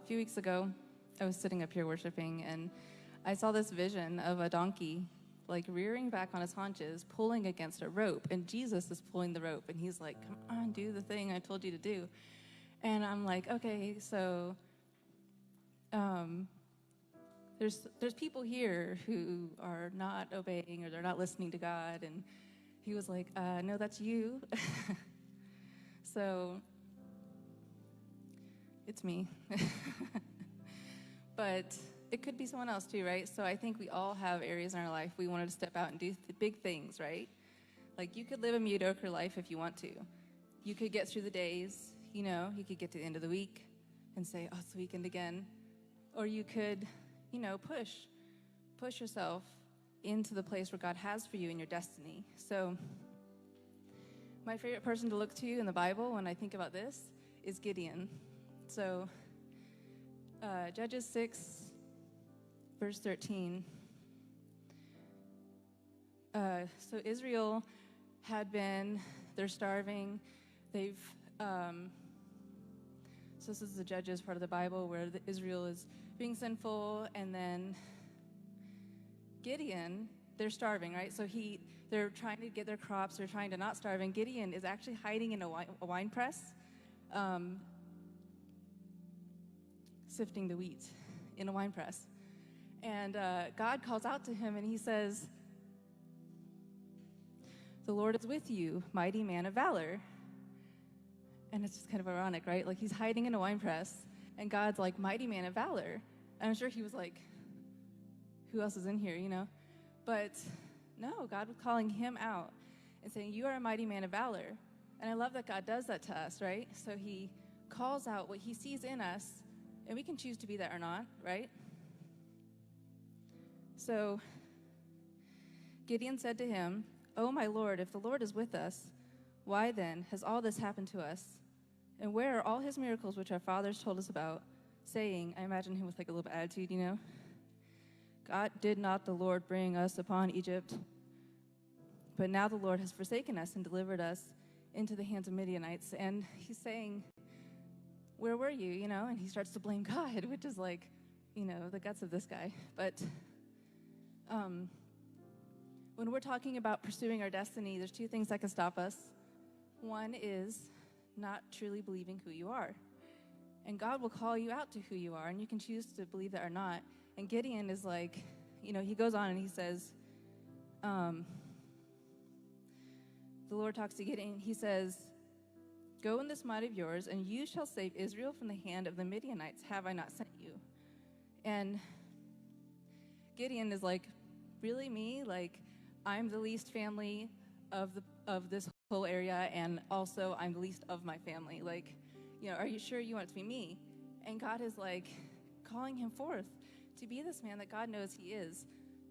few weeks ago, I was sitting up here worshiping, and I saw this vision of a donkey, like rearing back on his haunches, pulling against a rope, and Jesus is pulling the rope, and he's like, come on, do the thing I told you to do. And I'm like, okay, so there's people here who are not obeying, or they're not listening to God. And he was like, no, that's you. So it's me. But it could be someone else too, right? So I think we all have areas in our life we wanted to step out and do big things, right? Like, you could live a mediocre life if you want to. You could get through the days, you could get to the end of the week and say, oh, it's the weekend again. Or you could, push yourself into the place where God has for you in your destiny. So my favorite person to look to in the Bible when I think about this is Gideon. So Judges 6, verse 13. So Israel they're starving. So this is the Judges part of the Bible where Israel is being sinful, and then Gideon, they're starving, right? So they're trying to get their crops, they're trying to not starve, and Gideon is actually hiding in a wine press, sifting the wheat in a wine press. And God calls out to him, and he says, the Lord is with you, mighty man of valor. And it's just kind of ironic, right? Like, he's hiding in a wine press, and God's like, mighty man of valor. And I'm sure he was like, who else is in here, But no, God was calling him out and saying, you are a mighty man of valor. And I love that God does that to us, right? So he calls out what he sees in us, and we can choose to be that or not, right? So Gideon said to him, oh, my Lord, if the Lord is with us, why then has all this happened to us? And where are all his miracles which our fathers told us about, saying, I imagine him with like a little bit of attitude, God, did not the Lord bring us upon Egypt? But now the Lord has forsaken us and delivered us into the hands of Midianites. And he's saying, where were you, And he starts to blame God, which is like, the guts of this guy. But when we're talking about pursuing our destiny, there's two things that can stop us. One is not truly believing who you are. And God will call you out to who you are, and you can choose to believe that or not. And Gideon is like, he goes on and he says, the Lord talks to Gideon. He says, go in this might of yours, and you shall save Israel from the hand of the Midianites. Have I not sent you? And Gideon is like, really, me? Like, I'm the least family of this whole area, and also I'm the least of my family. Like, are you sure you want it to be me? And God is like calling him forth to be this man that God knows he is.